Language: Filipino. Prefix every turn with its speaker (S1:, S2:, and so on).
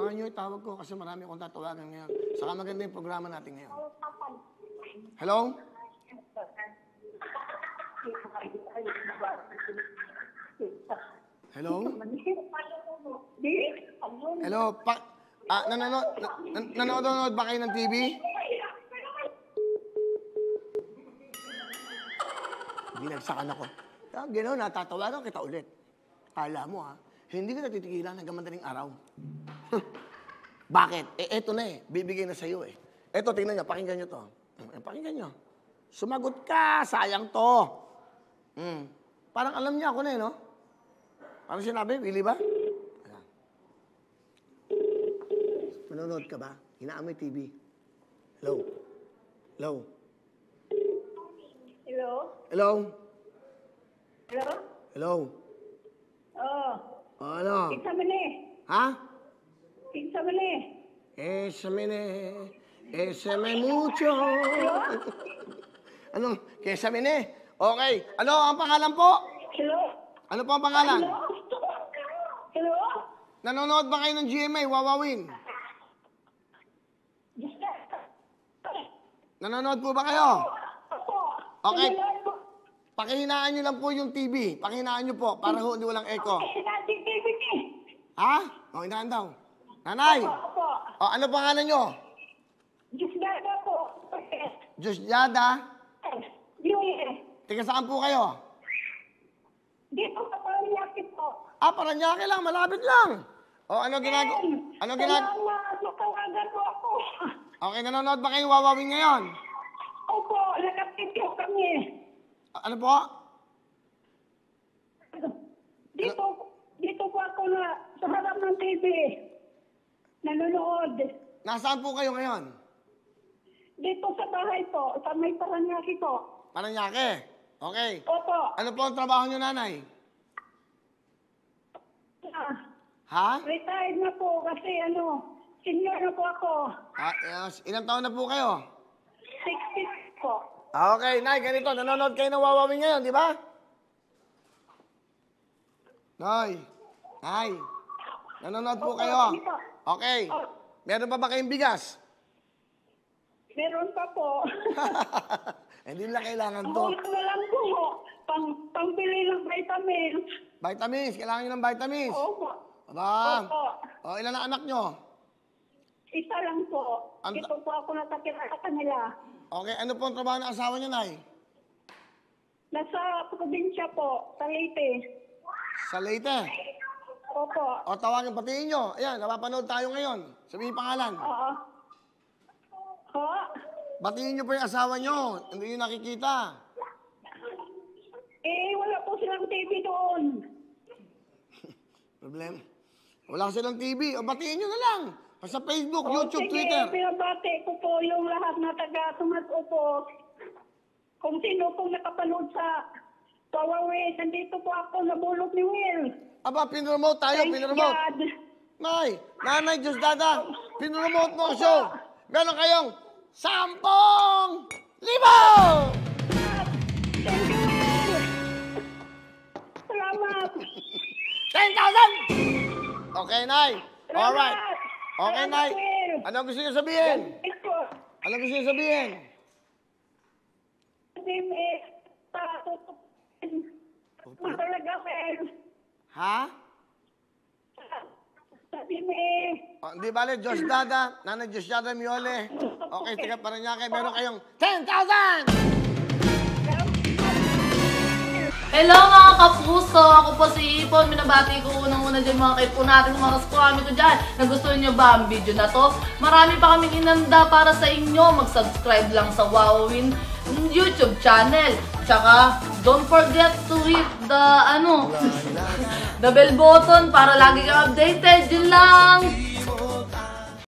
S1: Abangan nyo itawag ko kasi marami akong tatawagan ngayon. Saka maganda yung programa natin ngayon. Hello? Hello? Hello? Nanonood ba kayo ng TV? Binagsakan ako. Gano'n, natatawagan kita ulit. Kala mo hindi ka natitigilan hanggang madaling araw. Bakit? Eto na bibigay na sa'yo Eto, tingnan nyo, pakinggan nyo to. Pakinggan nyo. Sumagot ka, sayang to. Parang alam niya ako na no? Parang sinabi, Willie ba? Manonood ka ba? Hinaan mo yung TV. Hello? Hello?
S2: Hello?
S1: Hello?
S2: Hello?
S1: Hello? Ano?
S2: Examine.
S1: Ha?
S2: Examine.
S1: Esame mucho. Ano? Kesamine. Okay. Ano ang pangalan po?
S2: Hello?
S1: Ano po ang pangalan?
S2: Hello?
S1: Nanonood ba kayo ng GMA, Wawawin? Nanonood po ba kayo? Okay. Pakihinaan nyo lang po yung TV. Pakihinaan nyo po para hindi walang echo. Ha? O, hinaan daw. Nanay! O, ano pangalan nyo?
S2: Diosdada po.
S1: Diosdada? Tiga saan po kayo?
S2: Dito sa Paranaque po.
S1: Paranaque lang. Malapit lang. O, ano ginagawa?
S2: Nakawagan po ako.
S1: Okay, nanonood ba kayo Wawawin ngayon?
S2: Opo, nakapityo kami.
S1: Ano po?
S2: Dito po ako sa harap ng TV. Nanonood.
S1: Nasaan po kayo ngayon?
S2: Dito sa bahay po, sa may Paranaque po.
S1: Paranaque? Okay.
S2: Opo.
S1: Ano po ang trabaho nyo, nanay? Ha?
S2: Retired na po kasi senior na po ako.
S1: Ilang taon na po kayo?
S2: 60 po.
S1: Okay, Nay, ganito. Nanonood kayo ng Wawawin ngayon, di ba? Nay. Nanonood po kayo. Okay. Meron pa ba kayong bigas?
S2: Meron pa po.
S1: Hindi lang kailangan to.
S2: Wala na lang po. Pangbili ng vitamins.
S1: Vitamins. Kailangan nyo ng vitamins.
S2: Opo.
S1: Aba.
S2: Opo.
S1: O, ilan ang anak nyo?
S2: Isa lang po. Dito po ako nakatira sa kanila.
S1: Okay, ano po ang trabaho ng asawa niyo, Nay?
S2: Nasa probinsya po, sa Leyte.
S1: Sa Leyte?
S2: Opo.
S1: O, tawagin, patiin nyo. Ayan, napapanood tayo ngayon. Sabihin yung pangalan.
S2: Oo.
S1: Batiin nyo po yung asawa nyo. Hindi nyo nakikita.
S2: Wala po silang TV doon.
S1: Problem. Wala silang TV. O, batiin nyo na lang. Sa Facebook, YouTube, Twitter.
S2: Sige, pinabati ko po yung lahat na taga-tumaso po. Kung sino pong nakapanood sa Wawawin, nandito po ako, nabulot ni Will.
S1: Aba, pinromote tayo, pinromote. Nay, Nanay Diosdada, pinromote mo ang show. Meron kayong 10,000!
S2: Thank you, Will. Salamat.
S1: 10,000! Okay, Nay. Alright. Okay, Nay. Ano gusto niyo sabihin? Ano gusto niyo sabihin?
S2: Mahalaga, Will.
S1: Ha? Di bale, Diosdada, Nanay Diosdada Miole. Okay, tiga Paranaque, meron kayong 10,000!
S3: Hello mga kapuso! Ako po si Ipon. Minabati ko unang-una dyan mga kaipo natin, mga kaskwami ko dyan. Nagustuhan nyo ba ang video na to? Marami pa kaming inanda para sa inyo. Mag-subscribe lang sa Wawawin YouTube channel. Tsaka, don't forget to hit the, the bell button para lagi kang updated. Yun lang!